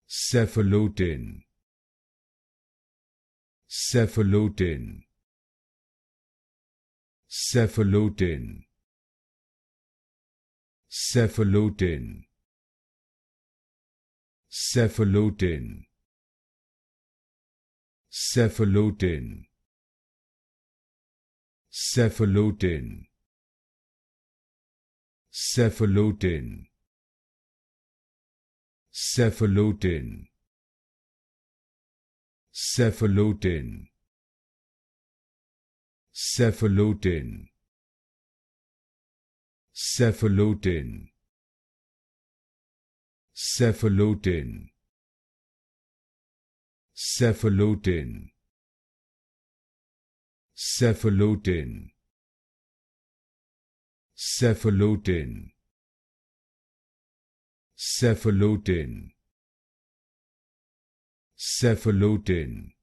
Cefalotin, Cefalotin, Cefalotin, Cefalotin, Cefalotin, Cefalotin, Cefalotin, Cefalotin, Cefalotin, Cefalotin, Cefalotin, Cefalotin, Cefalotin, Cefalotin, Cefalotin, Cefalotin, Cefalotin, Cefalotin,